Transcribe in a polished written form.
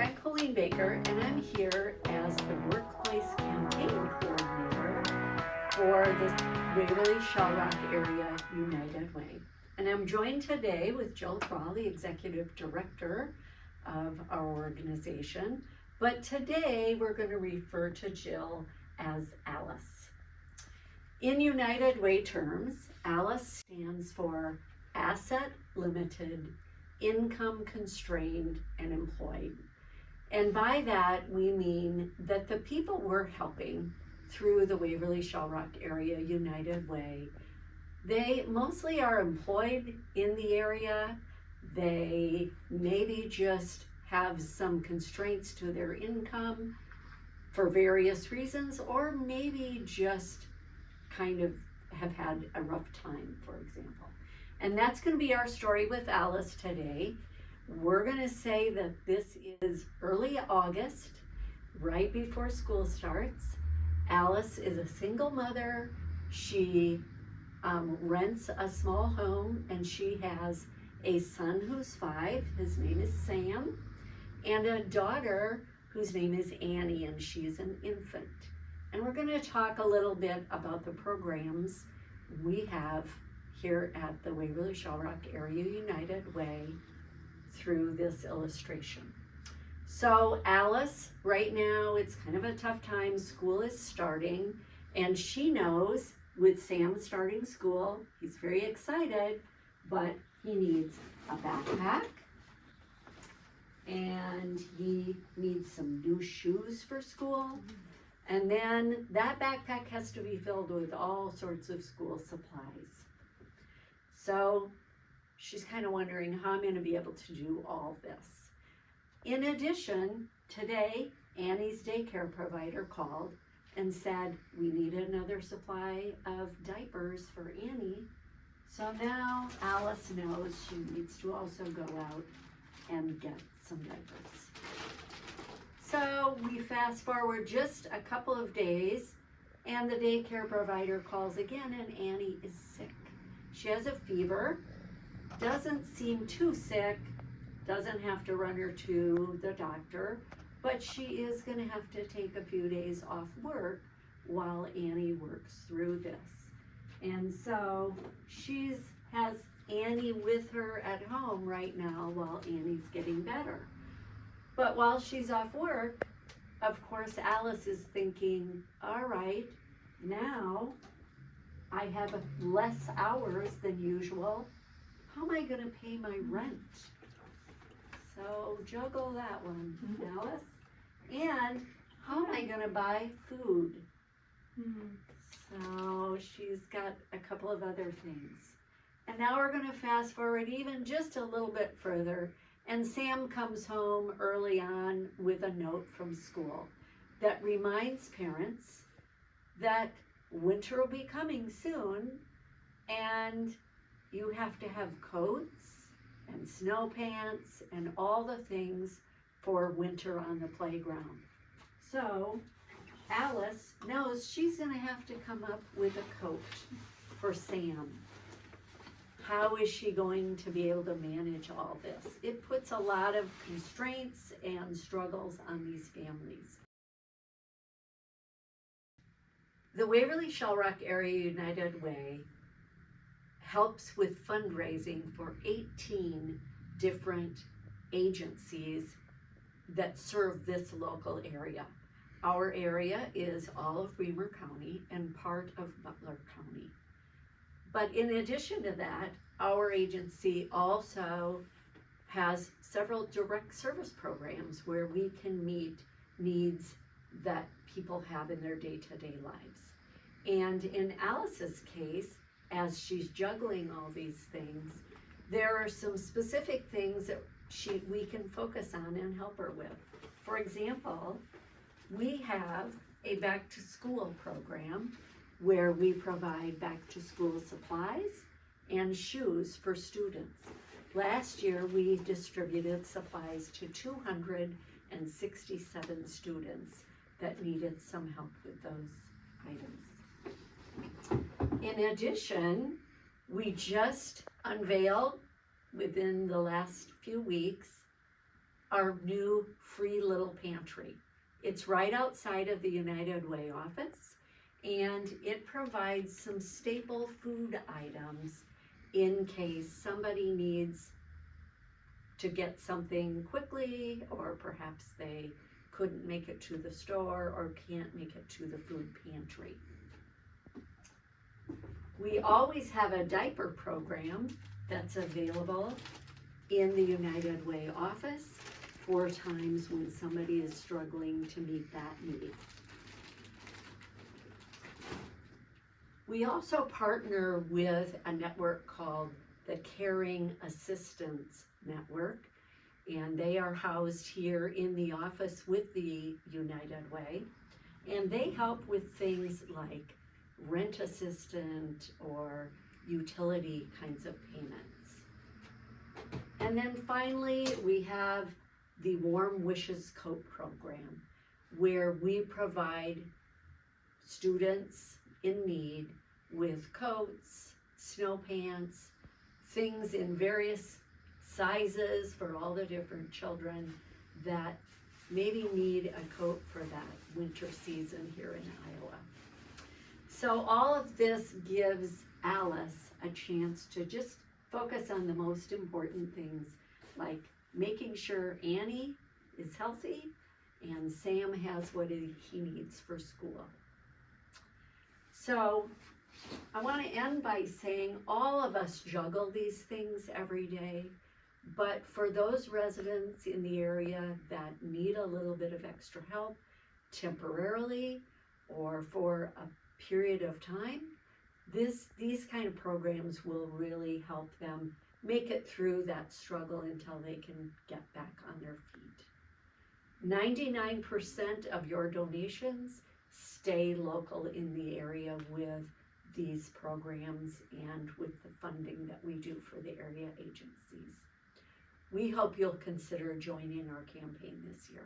I'm Colleen Baker, and I'm here as the Workplace Campaign Coordinator for the Waverly-Shell Area United Way. And I'm joined today with Jill Thrall, the Executive Director of our organization. But today we're going to refer to Jill as Alice. In United Way terms, Alice stands for Asset Limited, Income Constrained, and Employed. And by that, we mean that the people we're helping through the Waverly-Shell Area United Way, they mostly are employed in the area. They maybe just have some constraints to their income for various reasons, or maybe just kind of have had a rough time, for example. And that's going to be our story with Alice today. We're going to say that this is early August, right before school starts. Alice is a single mother. She rents a small home, and she has a son who's 5. His name is Sam, and a daughter whose name is Annie, and she's an infant. And we're going to talk a little bit about the programs we have here at the Waverly-Shell Area United Way through this illustration. So Alice, right now it's kind of a tough time. School is starting, and she knows with Sam starting school, he's very excited, but he needs a backpack, and he needs some new shoes for school. And then that backpack has to be filled with all sorts of school supplies. So she's kind of wondering how I'm going to be able to do all this. In addition, today, Annie's daycare provider called and said we need another supply of diapers for Annie. So now Alice knows she needs to also go out and get some diapers. So we fast forward just a couple of days, and the daycare provider calls again, and Annie is sick. She has a fever, doesn't seem too sick, doesn't have to run her to the doctor, but she is going to have to take a few days off work while Annie works through this. And so she has Annie with her at home right now while Annie's getting better. But while she's off work, of course, Alice is thinking, all right, now I have less hours than usual. How am I going to pay my rent? So juggle that one, Alice. And how am I going to buy food? So she's got a couple of other things. And now we're going to fast forward even just a little bit further. And Sam comes home early on with a note from school that reminds parents that winter will be coming soon, and you have to have coats and snow pants and all the things for winter on the playground. So Alice knows she's going to have to come up with a coat for Sam. How is she going to be able to manage all this? It puts a lot of constraints and struggles on these families. The Waverly-Shell Area United Way helps with fundraising for 18 different agencies that serve this local area. Our area is all of Bremer County and part of Butler County. But in addition to that, our agency also has several direct service programs where we can meet needs that people have in their day-to-day lives. And in Alice's case, as she's juggling all these things, there are some specific things that we can focus on and help her with. For example, we have a back-to-school program where we provide back-to-school supplies and shoes for students. Last year, we distributed supplies to 267 students that needed some help with those items. In addition, we just unveiled within the last few weeks our new free little pantry. It's right outside of the United Way office, and it provides some staple food items in case somebody needs to get something quickly, or perhaps they couldn't make it to the store or can't make it to the food pantry. We always have a diaper program that's available in the United Way office for times when somebody is struggling to meet that need. We also partner with a network called the Caring Assistance Network, and they are housed here in the office with the United Way, and they help with things like rent assistant or utility kinds of payments. And then finally, we have the Warm Wishes Coat Program, where we provide students in need with coats, snow pants, things in various sizes for all the different children that maybe need a coat for that winter season here in Iowa. So all of this gives Alice a chance to just focus on the most important things, like making sure Annie is healthy and Sam has what he needs for school. So I want to end by saying all of us juggle these things every day, but for those residents in the area that need a little bit of extra help temporarily or for a period of time, these kind of programs will really help them make it through that struggle until they can get back on their feet. 99% of your donations stay local in the area with these programs and with the funding that we do for the area agencies. We hope you'll consider joining our campaign this year.